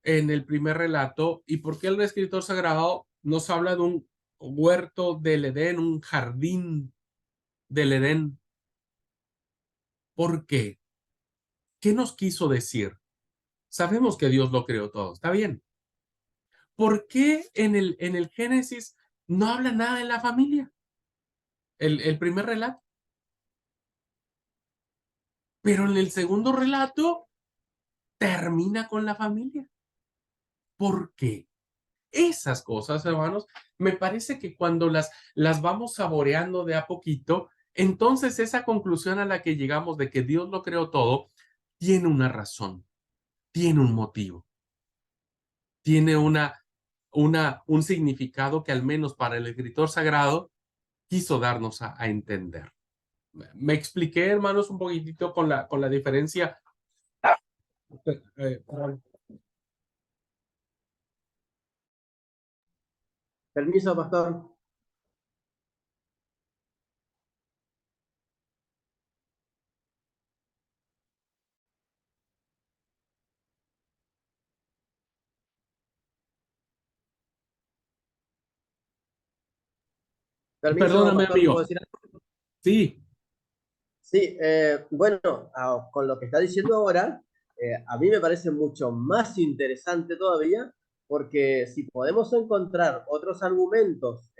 en el primer relato? ¿Y por qué el escritor sagrado nos habla de un huerto del Edén, un jardín del Edén? ¿Por qué? ¿Qué nos quiso decir? Sabemos que Dios lo creó todo, está bien. ¿Por qué en el Génesis no habla nada de la familia? El primer relato. Pero en el segundo relato termina con la familia. ¿Por qué? Esas cosas, hermanos, me parece que cuando las vamos saboreando de a poquito, entonces esa conclusión a la que llegamos de que Dios lo creó todo, tiene una razón, tiene un motivo, tiene un significado que al menos para el escritor sagrado quiso darnos a entender. Me expliqué, hermanos, un poquitito con la diferencia. Eh, Permiso, pastor. Permiso, Perdóname, pastor, amigo. ¿puedo decir algo? Sí, Sí, bueno, con lo que está diciendo ahora, a mí me parece mucho más interesante todavía, porque si podemos encontrar otros argumentos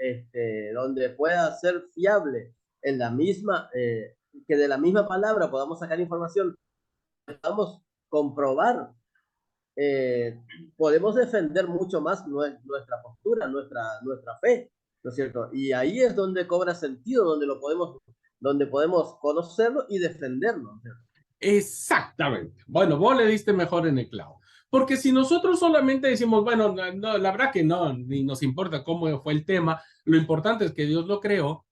donde pueda ser fiable en la misma, que de la misma palabra podamos sacar información, podamos comprobar, eh, podemos defender mucho más nuestra postura, nuestra fe, ¿no es cierto? Y ahí es donde cobra sentido, donde podemos conocerlo y defenderlo, ¿no es cierto? exactamente. Bueno, vos le diste mejor en el clavo. Porque si nosotros solamente decimos, bueno, no, la verdad que no, ni nos importa cómo fue el tema, lo importante es que Dios lo creó,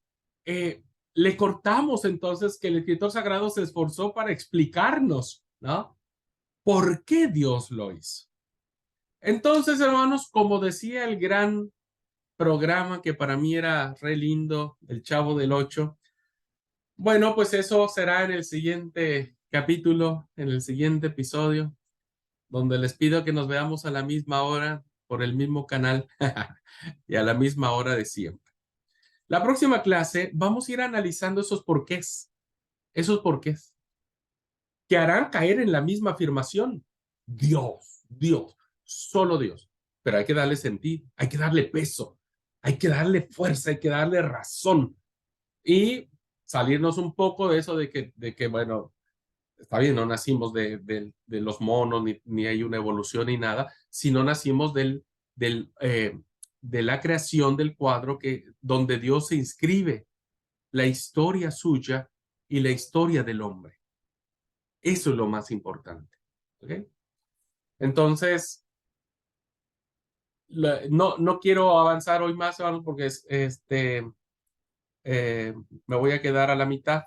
le cortamos entonces que el escritor sagrado se esforzó para explicarnos, ¿no? ¿Por qué Dios lo hizo? Entonces, hermanos, como decía el gran programa que para mí era re lindo, El Chavo del Ocho, Bueno, pues eso será en el siguiente capítulo, en el siguiente episodio, donde les pido que nos veamos a la misma hora por el mismo canal y a la misma hora de siempre. La próxima clase vamos a ir analizando esos porqués que harán caer en la misma afirmación. Dios, Dios, solo Dios. Pero hay que darle sentido, hay que darle peso, hay que darle fuerza, hay que darle razón. Y salirnos un poco de eso de que bueno, está bien, no nacimos de los monos, ni hay una evolución ni nada, sino nacimos de la creación del cuadro donde Dios se inscribe la historia suya y la historia del hombre. Eso es lo más importante. ¿Okay? Entonces, no quiero avanzar hoy más, porque me voy a quedar a la mitad.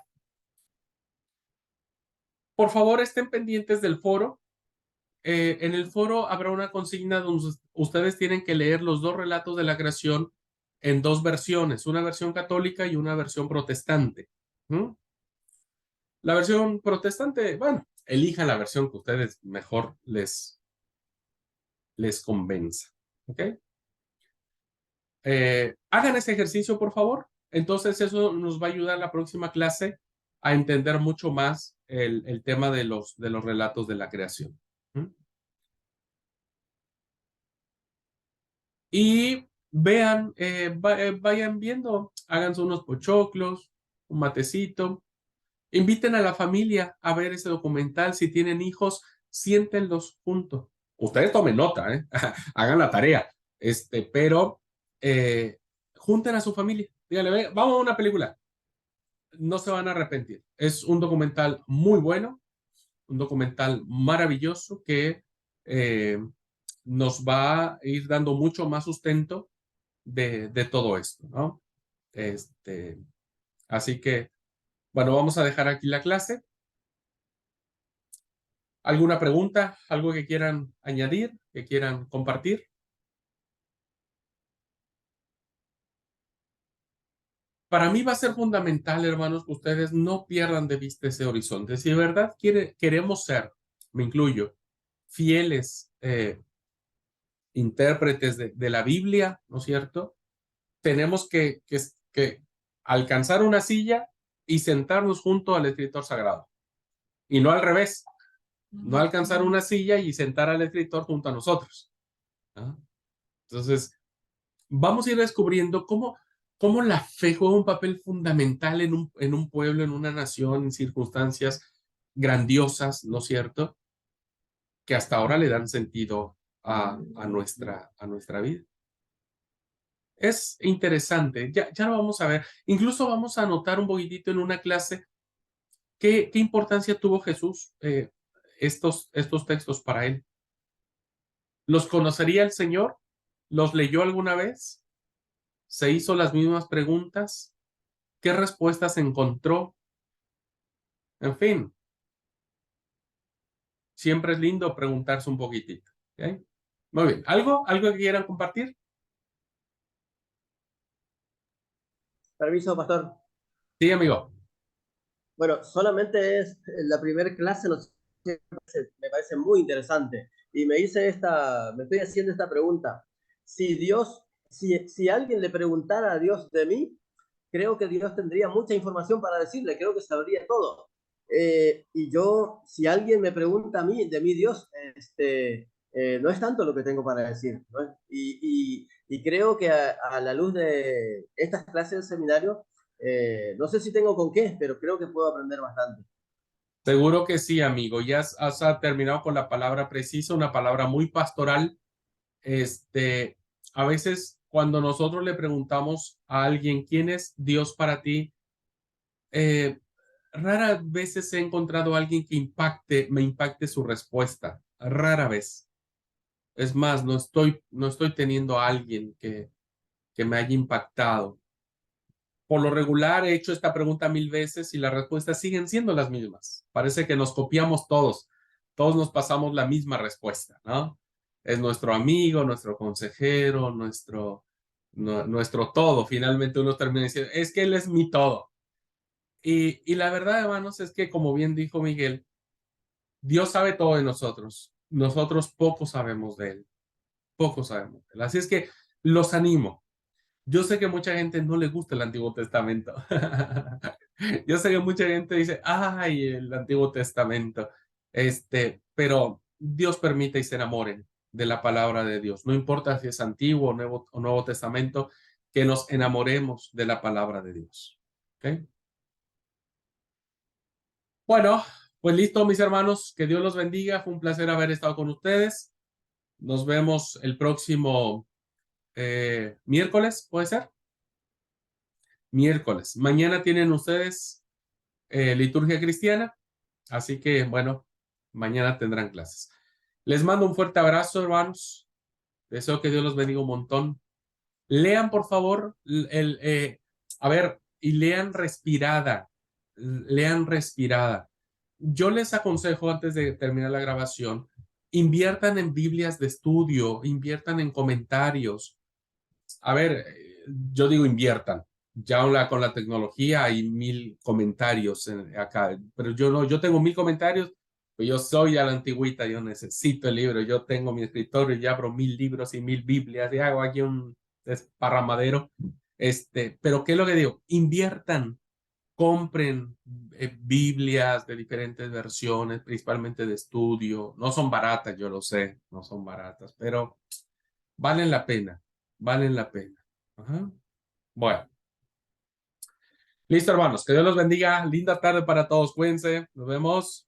Por favor, estén pendientes del foro. En el foro habrá una consigna donde ustedes tienen que leer los dos relatos de la creación en dos versiones, una versión católica y una versión protestante. La versión protestante, bueno, elijan la versión que ustedes mejor les convenza. ¿Ok? Hagan ese ejercicio, por favor. Entonces, eso nos va a ayudar la próxima clase a entender mucho más el tema de los relatos de la creación. Y vean, vayan viendo, háganse unos pochoclos, un matecito, inviten a la familia a ver ese documental. Si tienen hijos, siéntenlos juntos. Ustedes tomen nota, hagan la tarea, pero junten a su familia. Díganle, vamos a una película. No se van a arrepentir. Es un documental muy bueno, un documental maravilloso que nos va a ir dando mucho más sustento de todo esto, ¿no? Así que, bueno, vamos a dejar aquí la clase. ¿Alguna pregunta? ¿Algo que quieran añadir? ¿Que quieran compartir? Para mí va a ser fundamental, hermanos, que ustedes no pierdan de vista ese horizonte. Si de verdad queremos ser, me incluyo, fieles intérpretes de la Biblia, ¿no es cierto? Tenemos que alcanzar una silla y sentarnos junto al escritor sagrado. Y no al revés. No alcanzar una silla y sentar al escritor junto a nosotros. ¿No? Entonces, vamos a ir descubriendo cómo la fe juega un papel fundamental en un pueblo, en una nación, en circunstancias grandiosas, ¿no es cierto? Que hasta ahora le dan sentido a nuestra vida. Es interesante, ya lo vamos a ver. Incluso vamos a anotar un poquitito en una clase qué importancia tuvo Jesús, estos textos para él. ¿Los conocería el Señor? ¿Los leyó alguna vez? ¿Se hizo las mismas preguntas? ¿Qué respuestas encontró? En fin, siempre es lindo preguntarse un poquitito. ¿Okay? Muy bien, ¿algo que quieran compartir? Permiso, pastor. Sí, amigo. Bueno, solamente es la primera clase, no sé, me parece muy interesante. Y me estoy haciendo esta pregunta. Si alguien le preguntara a Dios de mí, creo que Dios tendría mucha información para decirle, creo que sabría todo. Y si alguien me pregunta a mí, de mí Dios, no es tanto lo que tengo para decir, ¿no? Y creo que a la luz de estas clases del seminario, no sé si tengo con qué, pero creo que puedo aprender bastante. Seguro que sí, amigo. Ya has terminado con la palabra precisa, una palabra muy pastoral. A veces cuando nosotros le preguntamos a alguien quién es Dios para ti, raras veces he encontrado a alguien que me impacte su respuesta. Rara vez. Es más, no estoy teniendo a alguien que me haya impactado. Por lo regular he hecho esta pregunta 1000 veces y las respuestas siguen siendo las mismas. Parece que nos copiamos todos. Todos nos pasamos la misma respuesta, ¿no? Es nuestro amigo, nuestro consejero, nuestro todo. Finalmente uno termina diciendo, es que él es mi todo. Y la verdad, hermanos, es que como bien dijo Miguel, Dios sabe todo de nosotros. Nosotros poco sabemos de Él. Poco sabemos de Él. Así es que los animo. Yo sé que mucha gente no le gusta el Antiguo Testamento. Yo sé que mucha gente dice, ay, el Antiguo Testamento. Pero Dios permite y se enamoren de la palabra de Dios. No importa si es Antiguo o Nuevo Testamento, que nos enamoremos de la palabra de Dios. ¿Ok? Bueno, pues listo, mis hermanos. Que Dios los bendiga. Fue un placer haber estado con ustedes. Nos vemos el próximo miércoles, ¿puede ser? Miércoles. Mañana tienen ustedes liturgia cristiana, así que bueno, mañana tendrán clases. Les mando un fuerte abrazo, hermanos. Deseo que Dios los bendiga un montón. Lean, por favor, a ver, y lean respirada. Lean respirada. Yo les aconsejo, antes de terminar la grabación, inviertan en Biblias de estudio, inviertan en comentarios. A ver, yo digo inviertan. Ya con la tecnología hay 1000 comentarios acá, pero yo no, yo tengo 1000 comentarios, pues yo soy a la antigüita, yo necesito el libro, yo tengo mi escritorio y abro 1000 libros y 1000 Biblias y hago aquí un desparramadero. Pero ¿qué es lo que digo? Inviertan, compren Biblias de diferentes versiones, principalmente de estudio. No son baratas, yo lo sé, no son baratas, pero valen la pena, valen la pena. Ajá. Bueno, listo, hermanos. Que Dios los bendiga. Linda tarde para todos. Cuídense. Nos vemos.